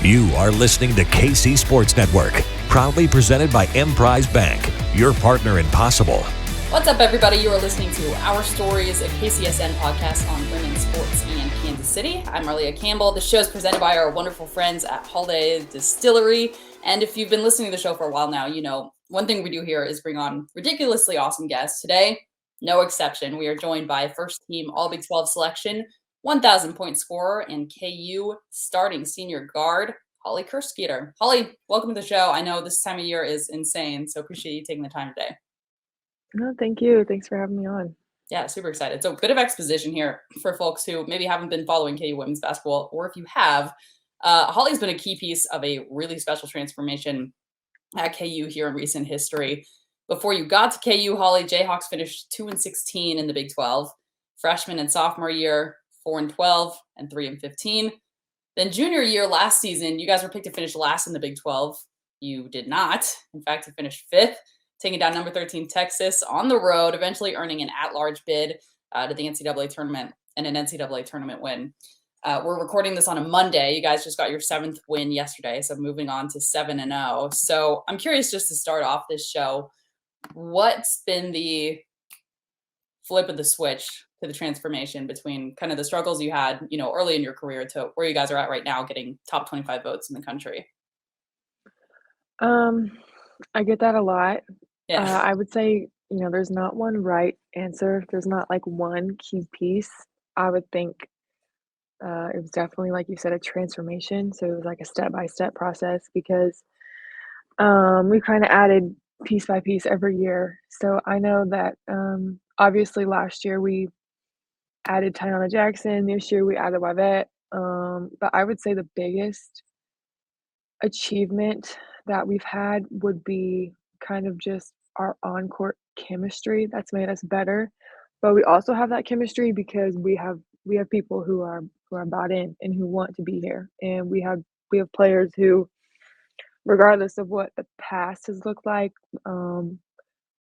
You are listening to KC Sports Network, proudly presented by Emprise Bank, your partner in possible. What's up, everybody? You are listening to Our Stories, a KCSN podcast on women's sports in Kansas City. I'm Marleah Campbell. The show is presented by our wonderful friends at Holly Distillery. And if you've been listening to the show for a while now, you know one thing we do here is bring on ridiculously awesome guests. Today, no exception. We are joined by first team All Big 12 selection, 1,000-point scorer, and KU starting senior guard, Holly Kersgieter. Holly, welcome to the show. I know this time of year is insane, so appreciate you taking the time today. No, thank you. Thanks for having me on. Yeah, super excited. So a bit of exposition here for folks who maybe haven't been following KU women's basketball, or if you have, Holly's been a key piece of a really special transformation at KU here in recent history. Before you got to KU, Holly, Jayhawks finished 2-16 in the Big 12. Freshman and sophomore year, 4-12 and 3-15. Then junior year last season, you guys were picked to finish last in the Big 12. You did not. In fact, you finished fifth, taking down number 13 Texas on the road, eventually earning an at-large bid to the NCAA tournament and an NCAA tournament win. We're recording this on a Monday. You guys just got your seventh win yesterday, so moving on to 7-0. So I'm curious, just to start off this show, what's been the flip of the switch to the transformation between kind of the struggles you had, you know, early in your career to where you guys are at right now, getting top 25 votes in the country? I get that a lot. Yeah. I would say, you know, there's not one right answer. There's not like one key piece. I would think it was definitely, like you said, a transformation. So it was like a step-by-step process because we kind of added piece by piece every year. So I know that obviously last year we added Tiana Jackson. This year we added Wivette. But I would say the biggest achievement that we've had would be kind of just our on-court chemistry that's made us better. But we also have that chemistry because we have people who are bought in and who want to be here. And we have players who, regardless of what the past has looked like,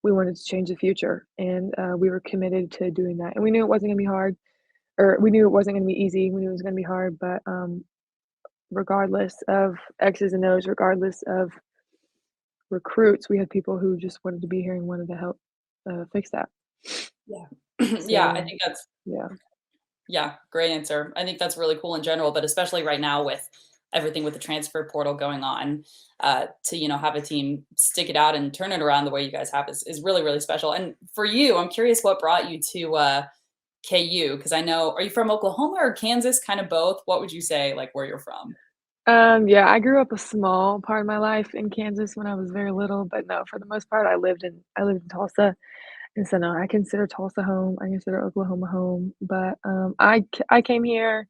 we wanted to change the future. And we were committed to doing that. And we knew it wasn't gonna be hard, or we knew it wasn't gonna be easy. We knew it was gonna be hard, but regardless of X's and O's, regardless of recruits, we had people who just wanted to be here and wanted to help fix that. Yeah. So, Yeah, I think that's yeah, great answer. I think that's really cool in general, but especially right now with everything with the transfer portal going on, to, you know, have a team stick it out and turn it around the way you guys have is really, really special. And for you, I'm curious what brought you to KU, because I know, are you from Oklahoma or Kansas? Kind of both. What would you say, like, where you're from? Yeah, I grew up a small part of my life in Kansas when I was very little, but no, for the most part, I lived in Tulsa, and so no, I consider Tulsa home. I consider Oklahoma home, but I came here.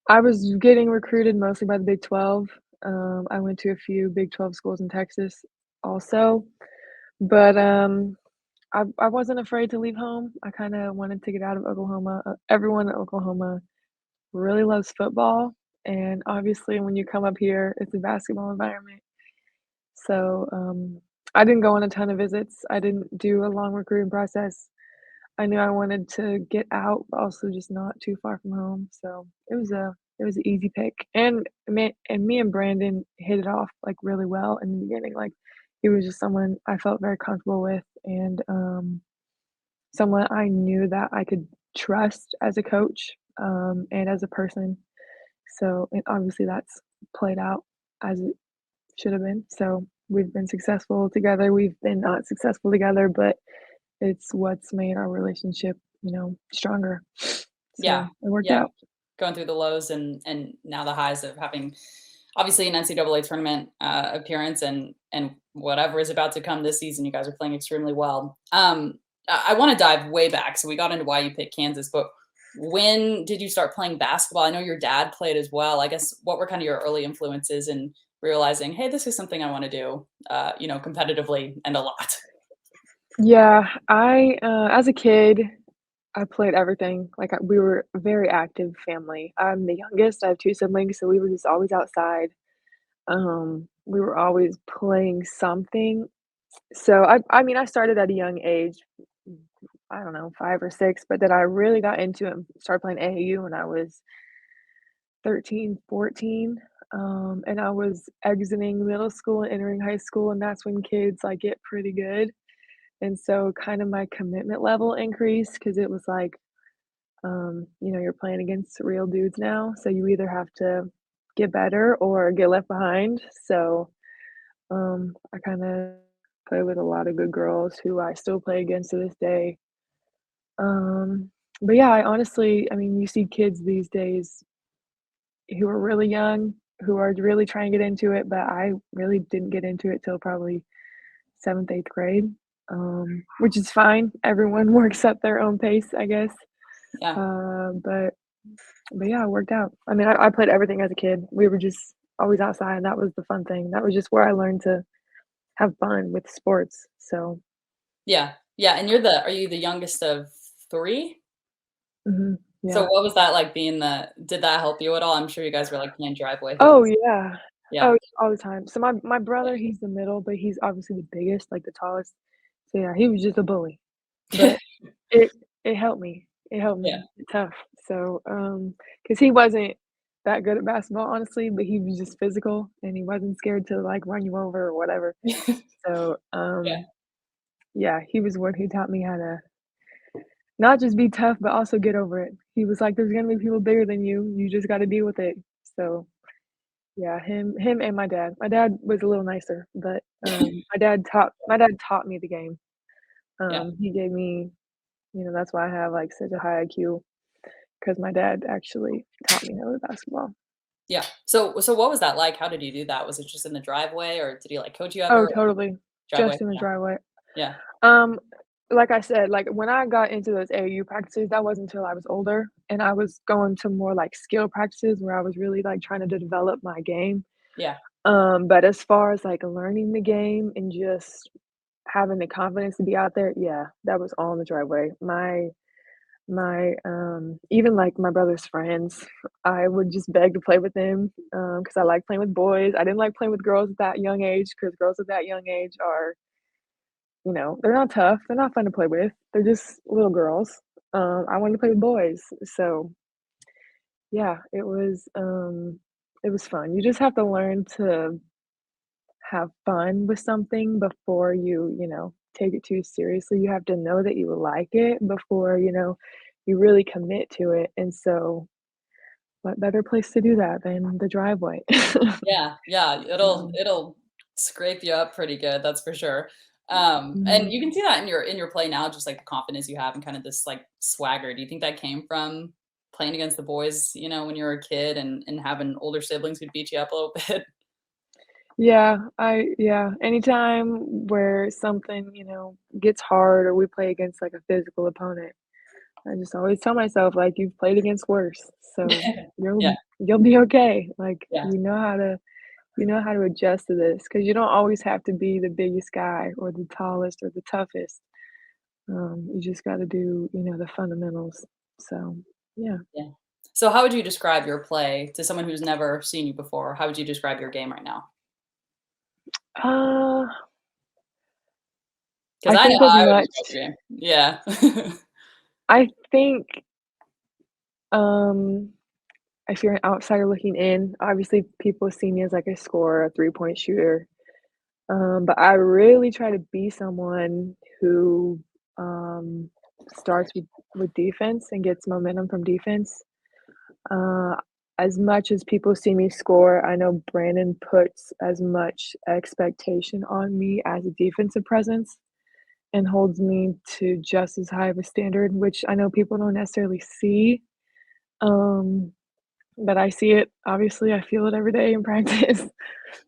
I was getting recruited mostly by the Big 12. I went to a few Big 12 schools in Texas also, but I wasn't afraid to leave home. I kind of wanted to get out of Oklahoma. Everyone in Oklahoma really loves football. And obviously, when you come up here, it's a basketball environment. So I didn't go on a ton of visits. I didn't do a long recruiting process. I knew I wanted to get out, but also just not too far from home. So it was an easy pick. And me and Brandon hit it off like really well in the beginning. Like he was just someone I felt very comfortable with, and someone I knew that I could trust as a coach and as a person. So, and obviously that's played out as it should have been. So we've been successful together. We've been not successful together, but it's what's made our relationship, you know, stronger. So Yeah. it worked out. Going through the lows and now the highs of having obviously an NCAA tournament appearance and whatever is about to come this season. You guys are playing extremely well. I want to dive way back. So we got into why you picked Kansas, but when did you start playing basketball? I know your dad played as well. I guess what were kind of your early influences in realizing, hey, this is something I want to do, you know, competitively and a lot? Yeah, I as a kid, I played everything. Like we were a very active family. I'm the youngest. I have two siblings, so we were just always outside. We were always playing something. So I mean, I started at a young age. I don't know, 5 or 6, but then I really got into it and started playing AAU when I was 13, 14. and I was exiting middle school and entering high school, and that's when kids, like, get pretty good, and so kind of my commitment level increased because it was like, you're playing against real dudes now, so you either have to get better or get left behind, so, I kinda play with a lot of good girls who I still play against to this day. But yeah, I mean, you see kids these days who are really young, who are really trying to get into it, but I really didn't get into it till probably 7th, 8th grade, which is fine. Everyone works at their own pace, I guess. Yeah. But yeah, it worked out. I mean, I played everything as a kid. We were just always outside. That was the fun thing. That was just where I learned to have fun with sports. So, Yeah. Yeah, and are you the youngest of 3? So yeah. what was that like being did that help you at all? I'm sure you guys were, like, playing driveway Oh, hoops. yeah. Yeah. Oh, all the time. So my Yeah. brother, he's the middle, but he's obviously the biggest, like, the tallest. So, yeah, he was just a bully, but it it helped me. It helped Yeah. me get tough. So, because he wasn't that good at basketball, honestly, but he was just physical, and he wasn't scared to, like, run you over or whatever. So, Yeah. yeah, he was one who taught me how to not just be tough, but also get over it. He was like, "There's gonna be people bigger than you. You just gotta deal with it." So, yeah, him and my dad. My dad was a little nicer, but, my dad taught me the game. Yeah. He gave me that's why I have, like, such a high IQ because my dad actually taught me how to play basketball. Yeah. So what was that like? How did you do that? Was it just in the driveway, or did he, like, coach you Oh, ever? totally. Driveway? Just in the Yeah. driveway. Yeah. Um, like I said, like, when I got into those AAU practices, that wasn't until I was older, and I was going to more, like, skill practices where I was really, like, trying to develop my game. Yeah. But as far as, like, learning the game and just having the confidence to be out there, yeah, that was all in the driveway. Even, like, my brother's friends, I would just beg to play with them, because I like playing with boys. I didn't like playing with girls at that young age because girls at that young age are, they're not tough, they're not fun to play with, they're just little girls. I wanted to play with boys, so, yeah, it was fun. You just have to learn to have fun with something before you take it too seriously. You have to know that you like it before, you really commit to it, and so, what better place to do that than the driveway? Yeah, yeah, it'll So, it'll scrape you up pretty good, that's for sure. And mhm. you can see that in your play now, just, like, the confidence you have and kind of this, like, swagger. Do you think that came from playing against the boys, when you were a kid and having older siblings who'd beat you up a little bit? Yeah, anytime where something, gets hard or we play against, like, a physical opponent, I just always tell myself, like, "You've played against worse, so Yeah, you'll be okay." Like, yeah, you know how to adjust to this because you don't always have to be the biggest guy or the tallest or the toughest. You just gotta do, the fundamentals. So, yeah. yeah. So how would you describe your play to someone who's never seen you before? How would you describe your game right now? Uh, Because I I know think as how I would much describe your game. Yeah. I think, um, if you're an outsider looking in, obviously people see me as, like, a scorer, a three-point shooter, but I really try to be someone who, um, starts with defense and gets momentum from defense. Uh, as much as people see me score, I know Brandon puts as much expectation on me as a defensive presence and holds me to just as high of a standard, which I know people don't necessarily see. Um, but I see it. Obviously, I feel it every day in practice.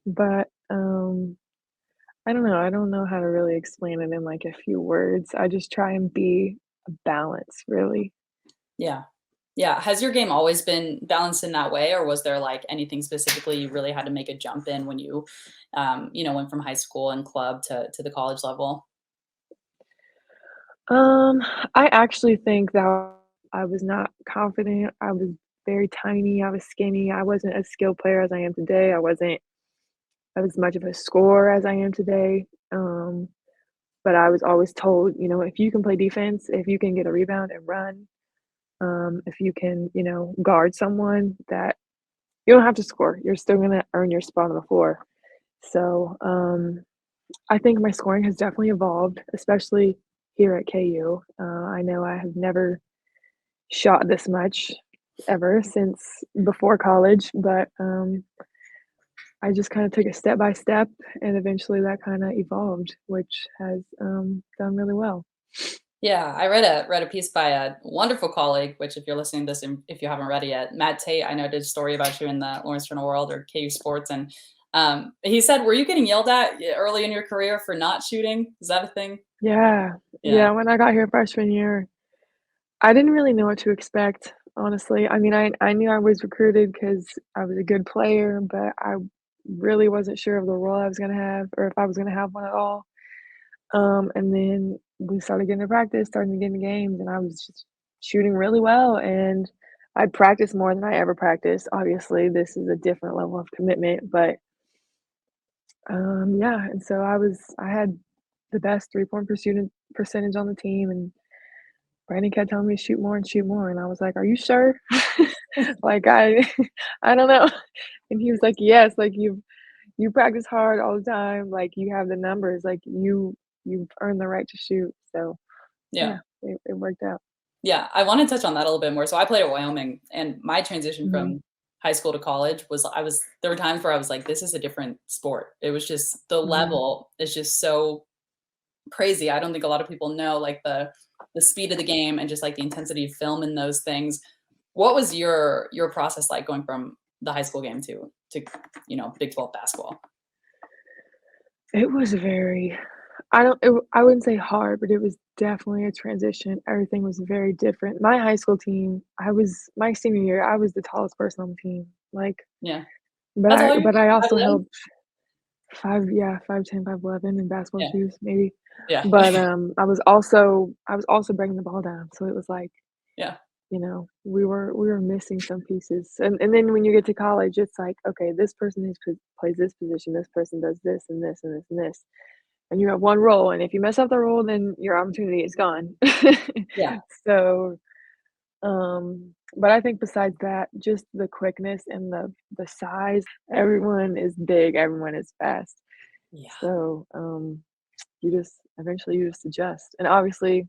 But I don't know. I don't know how to really explain it in like a few words. I just try and be a balance, really. Yeah. Yeah. Has your game always been balanced in that way, or was there, like, anything specifically you really had to make a jump in when you, went from high school and club to the college level? Um, I actually think that I was not confident. I was very tiny. I was skinny. I wasn't a skilled player as I am today. I wasn't as much of a scorer as I am today. But I was always told, if you can play defense, if you can get a rebound and run, if you can, guard someone, that you don't have to score. You're still gonna earn your spot on the floor. So, I think my scoring has definitely evolved, especially here at KU. I know I have never shot this much ever since before college, but, I just kinda took it step by step, and eventually that kinda evolved, which has, done really well. Yeah, I read a piece by a wonderful colleague, which if you're listening to this and if you haven't read it yet, Matt Tate, I know did a story about you in the Lawrence Journal World or KU Sports, and he said, "Were you getting yelled at early in your career for not shooting? Is that a thing?" Yeah. Yeah, Yeah, when I got here freshman year, I didn't really know what to expect, honestly. I mean, I knew I was recruited because I was a good player, but I really wasn't sure of the role I was gonna have or if I was gonna have one at all. And then we started getting to practice, starting to get into games, and I was just shooting really well, and I practiced more than I ever practiced. Obviously, this is a different level of commitment, but, yeah, and so I had the best three-point pursuit percentage on the team, and Brandon kept telling me to shoot more, and I was like, "Are you sure?" Like, I I don't know. And he was like, "Yes, like, you practice hard all the time, like, you have the numbers, like, you've earned the right to shoot." So, yeah. yeah, it worked out. Yeah, I wanna touch on that a little bit more. So I played at Wyoming, and my transition Mhm, from high school to college was there were times where I was like, "This is a different sport." It was just the mhm. level is just so crazy. I don't think a lot of people know, like, the speed of the game and just, like, the intensity of film and those things. What was your process like going from the high school game to, Big 12 basketball? It was very I don't it w I wouldn't say hard, but it was definitely a transition. Everything was very different. My high school team, I was my senior year, I was the tallest person on the team, like, Yeah. That's all you but I also 5'11"? held 5'10", 5'11" in basketball Yeah, shoes, maybe. yeah, But, I was also bringing the ball down, so it was like, yeah, we were missing some pieces. And then when you get to college, it's like, okay, this person plays this position, this person does this and this and this and this. And you have one role, and if you mess up the role, then your opportunity is gone. yeah, So, but I think besides that, just the quickness and the size, everyone is big, everyone is fast. yeah, So, you just adjust. And obviously,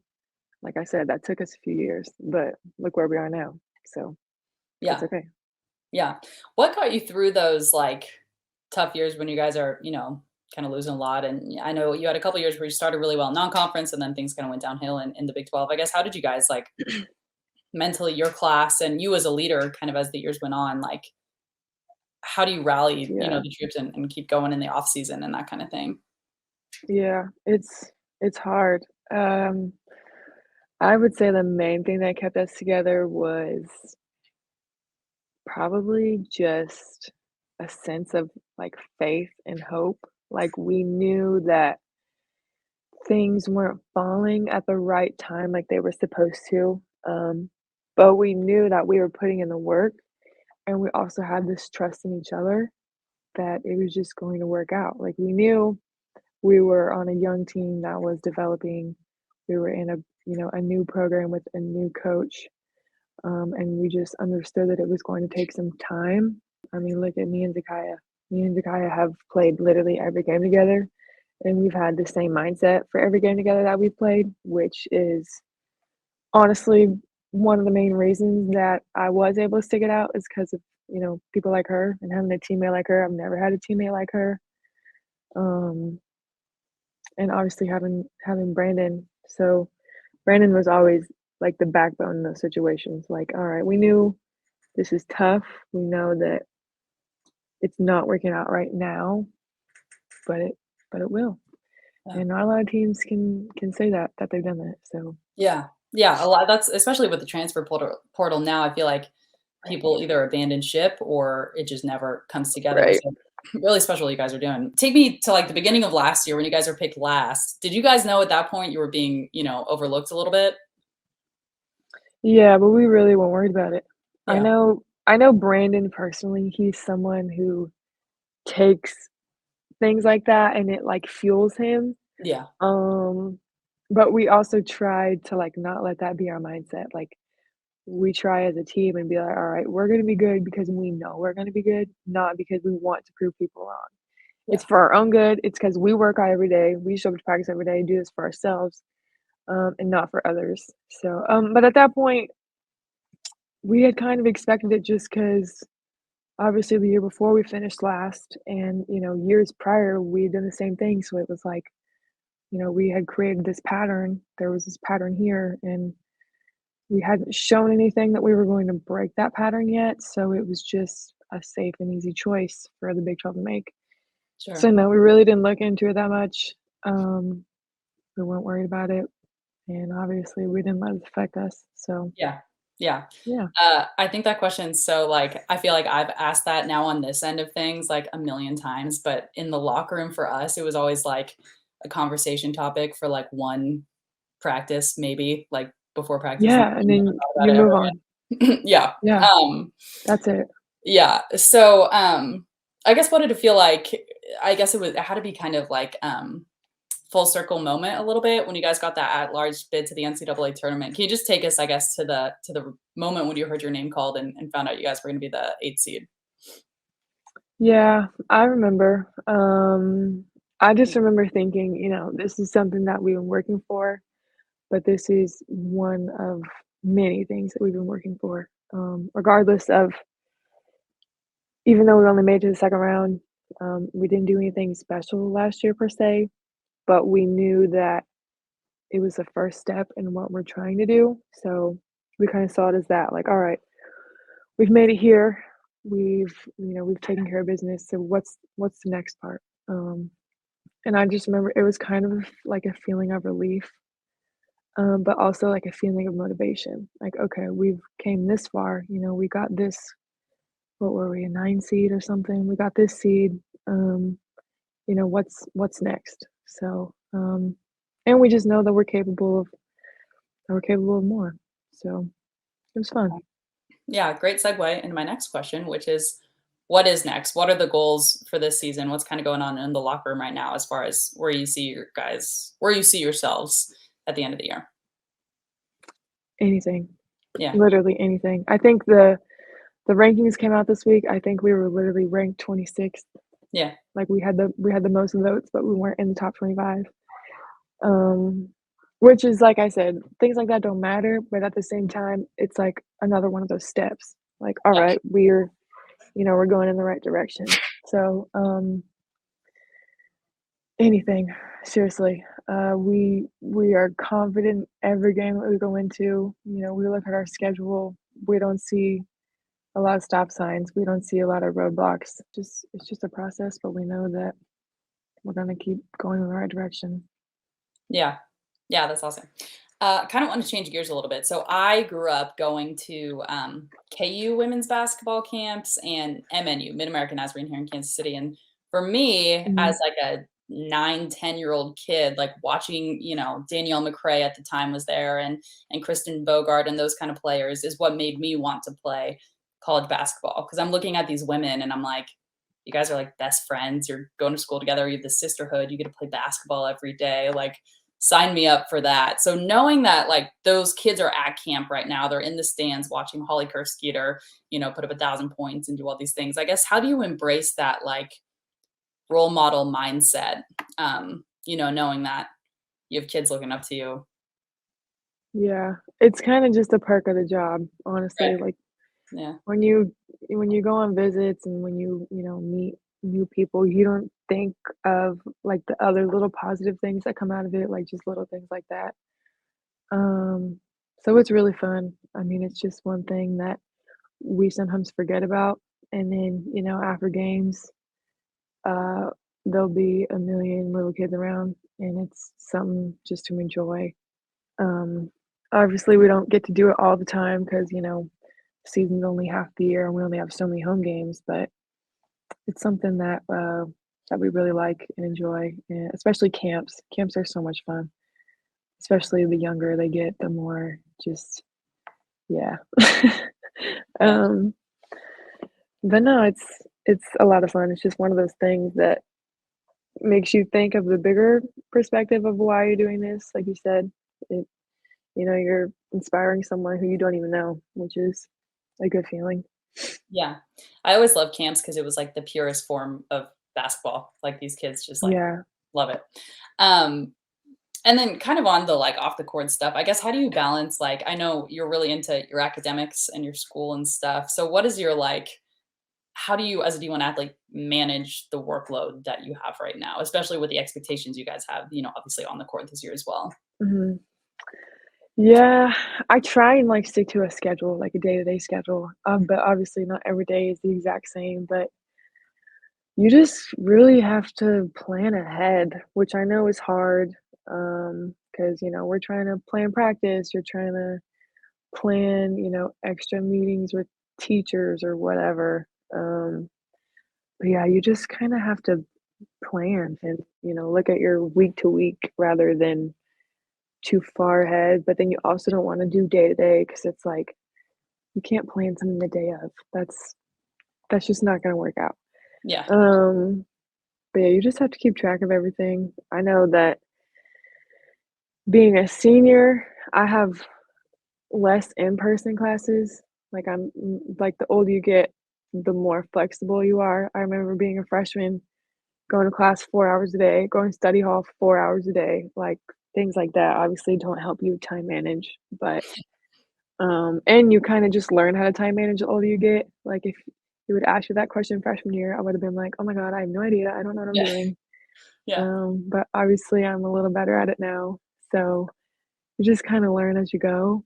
like I said, that took us a few years, but look where we are now. So it's yeah. okay. Yeah. What got you through those, like, tough years when you guys are, kinda losing a lot? And I know you had a couple years where you started really well in non-conference, and then things kinda went downhill in the Big 12. I guess, how did you guys, like, mentally, your class and you as a leader kind of as the years went on, like, how do you rally, Yeah. the troops and keep going in the off season and that kinda thing? Yeah. It's hard. I would say the main thing that kept us together was probably just a sense of, like, faith and hope. Like, we knew that things weren't falling at the right time like they were supposed to, but we knew that we were putting in the work, and we also had this trust in each other that it was just going to work out. Like, we knew we were on a young team that was developing. We were in a new program with a new coach, and we just understood that it was going to take some time. I mean, look at me and Zakaya. Me and Zakaya have played literally every game together, and we've had the same mindset for every game together that we've played, which is honestly one of the main reasons that I was able to stick it out is because of, people like her and having a teammate like her. I've never had a teammate like her. Um, and obviously having Brandon. So Brandon was always like the backbone in those situations. Like, all right, we knew this is tough. We know that it's not working out right now, but it will. Yeah. And not a lot of teams can say that they've done that. So Yeah. Yeah, a lot that's especially with the transfer portal now, I feel like right. people either abandon ship or it just never comes together, Right. so really special what you guys are doing. Take me to, like, the beginning of last year when you guys were picked last. Did you guys know at that point you were being, overlooked a little bit? Yeah, but we really weren't worried about it. Yeah. I know Brandon personally, he's someone who takes things like that and it like fuels him. Yeah. Um, but we also tried to like not let that be our mindset. Like we try as a team and be like, "All right, we're gonna be good because we know we're gonna be good, not because we want to prove people wrong." Yeah, It's for our own good, it's because we work out every day, we show up to practice every day, do this for ourselves, and not for others. So, but at that point, we had kind of expected it just because obviously the year before we finished last and, years prior, we'd done the same thing, so it was like, we had created this pattern, there was this pattern here, and we hadn't shown anything that we were going to break that pattern yet, so it was just a safe and easy choice for the Big 12 to make. So, sure. no, we really didn't look into it that much. Um, we weren't worried about it, and obviously, we didn't let it affect us, so, Yeah. Yeah. yeah. I think that question's so, like I feel like I've asked that now on this end of things, like, a million times, but in the locker room for us, it was always, like, a conversation topic for, like, 1 practice, maybe, like, before practice, and Yeah, and we never then thought you about it move ever on. again. Yeah. Yeah, that's it. Yeah. So, I guess what did it feel like? I guess it had to be kind of like, full circle moment a little bit when you guys got that at-large bid to the NCAA tournament. Can you just take us, I guess, to the moment when you heard your name called and found out you guys were gonna be the 8th seed? Yeah, I remember. I just remember thinking, this is something that we've been working for, but this is one of many things that we've been working for. Regardless of, even though we only made it to the second round, we didn't do anything special last year per se, but we knew that it was the first step in what we're trying to do. So we kind of saw it as that, like, all right, we've made it here. We've taken care of business. So what's the next part? And I just remember it was kind of like a feeling of relief, but also like a feeling of motivation. Like, okay, we've came this far. We got this. What were we, a 9 seed or something? We got this seed. What's next? So, and we just know that we're capable of more. So it was fun. Yeah, great segue into my next question, which is what is next? What are the goals for this season? What's kind of going on in the locker room right now as far as where you see yourselves at the end of the year? Anything, Yeah. literally anything. I think the rankings came out this week. I think we were literally ranked 26th. Yeah. Like we had the most votes, but we weren't in the top 25. Um, which is like I said, things like that don't matter, but at the same time, it's like another one of those steps. Like, all Yeah. right, we're going in the right direction. So, anything, seriously. We are confident every game that we go into. We look at our schedule. We don't see a lot of stop signs. We don't see a lot of roadblocks. Just it's just a process, but we know that we're gonna keep going in the right direction. Yeah. Yeah, that's awesome. Kind of want to change gears a little bit. So I grew up going to KU women's basketball camps and MNU, Mid American Nazarene here in Kansas City. And for me, Mhm. as like a 9, 10-year-old kid, like watching, Danielle McCrae at the time was there and Kristen Bogart and those kind of players is what made me want to play college basketball. Cause I'm looking at these women and I'm like, you guys are like best friends. You're going to school together. You have the sisterhood. You get to play basketball every day. Like, sign me up for that. So knowing that like those kids are at camp right now, they're in the stands watching Holly Kersgieter, put up 1,000 points and do all these things. I guess how do you embrace that like role model mindset? Knowing that you have kids looking up to you. Yeah, it's kinda just a perk of the job, Right. honestly, like, Yeah. when you go on visits and when meet new people, you don't think of, like, the other little positive things that come out of it, like, just little things like that. Um, so it's really fun. I mean, it's just one thing that we sometimes forget about, and then, after games, uh, there'll be a million little kids around, and it's something just to enjoy. Um, Obviously, we don't get to do it all the time because season's only half the year and we only have so many home games, but it's something that we really like and enjoy, and especially camps. Camps are so much fun, especially the younger they get, the more just yeah. Yeah. Um, but no, it's a lot of fun. It's just one of those things that makes you think of the bigger perspective of why you're doing this. Like you said, it you're inspiring someone who you don't even know, which is a good feeling. Yeah. I always loved camps because it was, like, the purest form of basketball. Like, these kids just, like, Yeah. love it. Um, and then kind of on the, like, off the court stuff, I guess, how do you balance, like I know you're really into your academics and your school and stuff. So what is your, like how do you, as a D1 athlete, manage the workload that you have right now, especially with the expectations you guys have, obviously on the court this year as well? Mhm. Yeah, I try and, like, stick to a schedule, like a day-to-day schedule, but obviously not every day is the exact same, but you just really have to plan ahead, which I know is hard, because we're trying to plan practice, you're trying to plan, extra meetings with teachers or whatever, but yeah, you just kinda have to plan and, look at your week to week rather than too far ahead, but then you also don't wanna do day to day because it's like, you can't plan something the day of. That's just not gonna work out. Yeah. Um, but yeah, you just have to keep track of everything. I know that being a senior, I have less in-person classes. Like, like, the older you get, the more flexible you are. I remember being a freshman, going to class 4 hours a day, going to study hall 4 hours a day, like, things like that obviously don't help you time manage, but, and you kinda just learn how to time manage the older you get. Like, if you would ask me that question freshman year, I would've been like, "Oh my god, I have no idea, I don't know what I'm Yeah. doing." Yeah. But obviously I'm a little better at it now, so you just kinda learn as you go.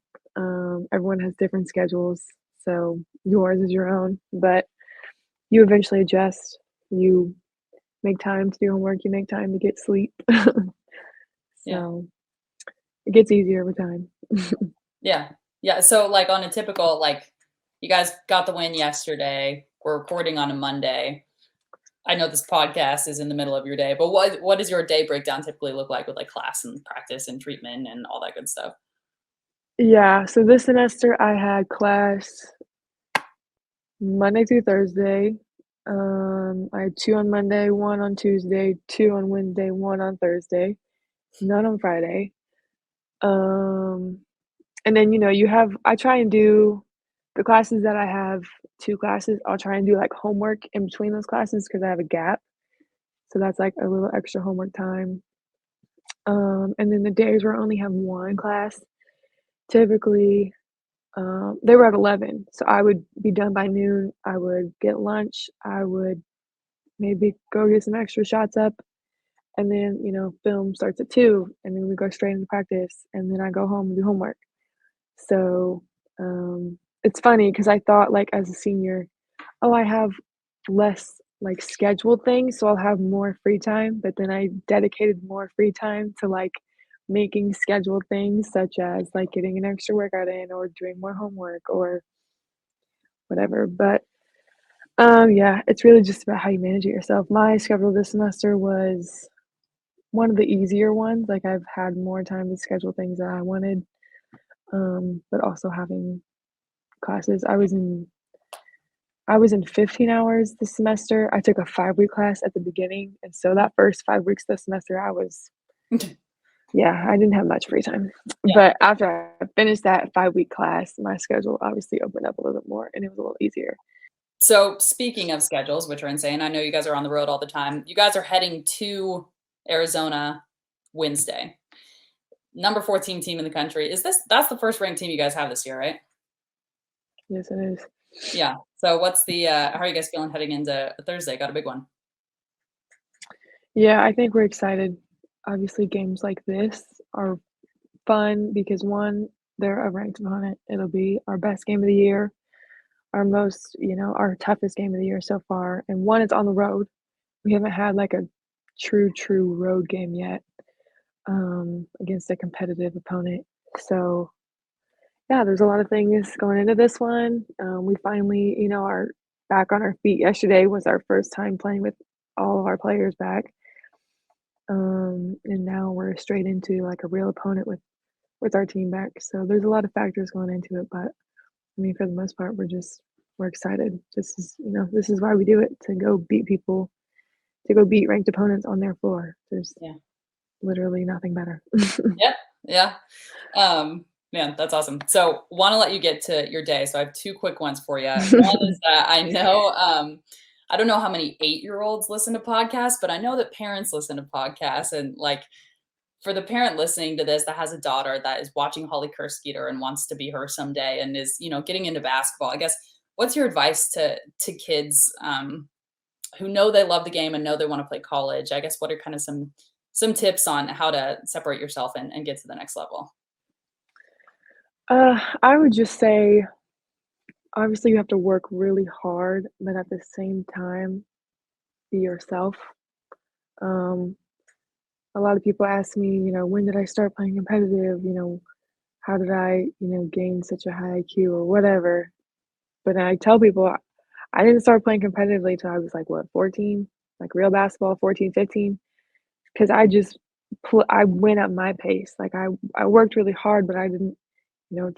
Everyone has different schedules, so yours is your own, but you eventually adjust. You make time to do homework, you make time to get sleep. Yeah. So, it gets easier with time. Yeah. Yeah. So, like, on a typical, like, you guys got the win yesterday. We're recording on a Monday. I know this podcast is in the middle of your day, but what does your day breakdown typically look like with, like, class and practice and treatment and all that good stuff? Yeah, so this semester I had class Monday through Thursday. I had 2 on Monday, 1 on Tuesday, 2 on Wednesday, 1 on Thursday, none on Friday. Um, and then, I try and do the classes that I have 2 classes, I'll try and do, like, homework in between those classes because I have a gap, so that's, like, a little extra homework time. And then the days where I only have 1 class, typically, they were at 11, so I would be done by noon, I would get lunch, I would maybe go get some extra shots up, and then, film starts at 2, and then we go straight into practice, and then I go home and do homework. So, it's funny because I thought, like, as a senior, "Oh, I have less, like, scheduled things, so I'll have more free time," but then I dedicated more free time to, like, making scheduled things such as, like, getting an extra workout in or doing more homework or whatever, but, yeah, it's really just about how you manage it yourself. My schedule this semester was one of the easier ones, like, I've had more time to schedule things that I wanted, but also having classes. I was in 15 hours this semester. I took a 5-week class at the beginning, and so that first 5 weeks this semester, I didn't have much free time. Yeah. But after I finished that 5-week class, my schedule obviously opened up a little bit more, and it was a little easier. So, speaking of schedules, which are insane, I know you guys are on the road all the time. You guys are heading to Arizona Wednesday. Number 14 team in the country. That's the first ranked team you guys have this year, right? Yes, it is. Yeah. So what's the how are you guys feeling heading into Thursday? Got a big one. Yeah, I think we're excited. Obviously, games like this are fun because, 1, they're a ranked opponent. It'll be our best game of the year, our toughest game of the year so far, and 1, it's on the road. We haven't had, like, a true road game yet, against a competitive opponent. So, yeah, there's a lot of things going into this one. We finally, are back on our feet. Yesterday was our first time playing with all of our players back. And now we're straight into, like, a real opponent with our team back. So there's a lot of factors going into it, but I mean, for the most part, we're excited. This is why we do it, to go beat people, to go beat ranked opponents on their floor. There's Yeah. literally nothing better. Yep. Yeah. Man, that's awesome. So, want to let you get to your day. So, I have two quick ones for you. One is that I know, I don't know how many 8-year-olds listen to podcasts, but I know that parents listen to podcasts. And like for the parent listening to this that has a daughter that is watching Holly Kersgieter and wants to be her someday and is, getting into basketball, I guess, what's your advice to kids who know they love the game and know they want to play college? I guess what are kind of some tips on how to separate yourself and get to the next level? I would just say, obviously, you have to work really hard, but at the same time, be yourself. Um, a lot of people ask me, when did I start playing competitive? How did I, gain such a high IQ or whatever? But I tell people I didn't start playing competitively till I was like, what, 14? Like real basketball, 14, 15? Because I just I went at my pace. Like I worked really hard, but I didn't,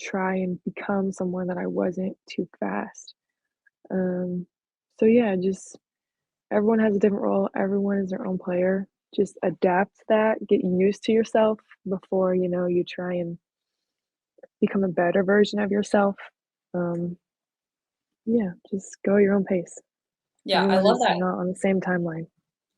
try and become someone that I wasn't too fast. Um, so yeah, just everyone has a different role. Everyone is their own player. Just adapt to that, get used to yourself before, you try and become a better version of yourself. Um, yeah, just go at your own pace. Yeah, I Everyone love is that. not on the same timeline.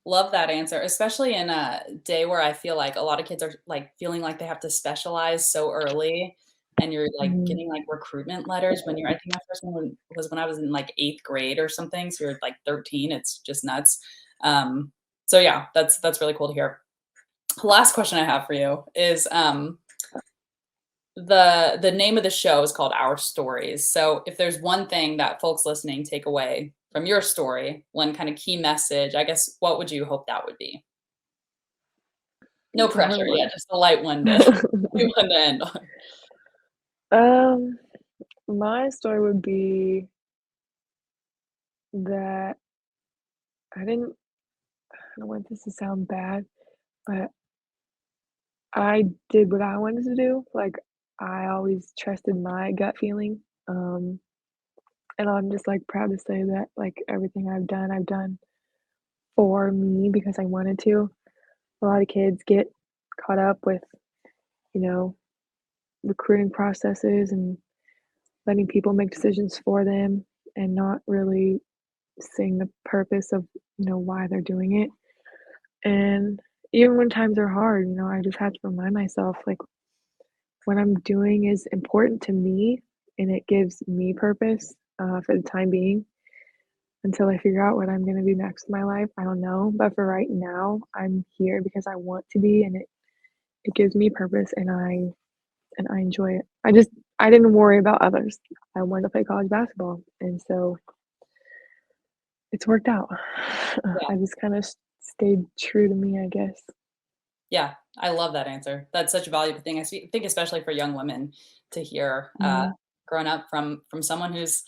Love that answer, especially in a day where I feel like a lot of kids are like feeling like they have to specialize so early and you're like Mhm. getting like recruitment letters when I think my first one was when I was in like 8th grade or something. So you're like 13. It's just nuts. Um, so yeah, that's really cool to hear. Last question I have for you is the name of the show is called Our Stories. So if there's one thing that folks listening take away from your story, one kind of key message, I guess what would you hope that would be? No It's a pressure, hard yeah, one. just a light one to one to end on. Um, my story would be that I don't want this to sound bad, but I did what I wanted to do. Like, I always trusted my gut feeling. And I'm just like proud to say that like everything I've done for me because I wanted to. A lot of kids get caught up with, you know, recruiting processes and letting people make decisions for them and not really seeing the purpose of, why they're doing it. And even when times are hard, I just have to remind myself like what I'm doing is important to me and it gives me purpose for the time being until I figure out what I'm going to do next in my life. I don't know. But for right now, I'm here because I want to be and it gives me purpose and I enjoy it. I didn't worry about others. I wanted to play college basketball. And so it's worked out. Yeah, I just kind of stayed true to me, I guess. yeah, I love that answer. That's such a valuable thing. Think especially for young women to hear, Mhm. growing up from someone who's,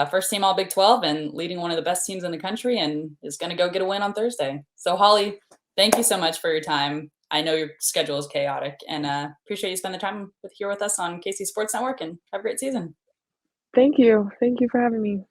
first team all Big 12 and leading one of the best teams in the country and is gonna go get a win on Thursday. So, Holly, thank you so much for your time. I know your schedule is chaotic, and, appreciate you spending the time here with us on KC Sports Network, and have a great season. Thank you. Thank you for having me.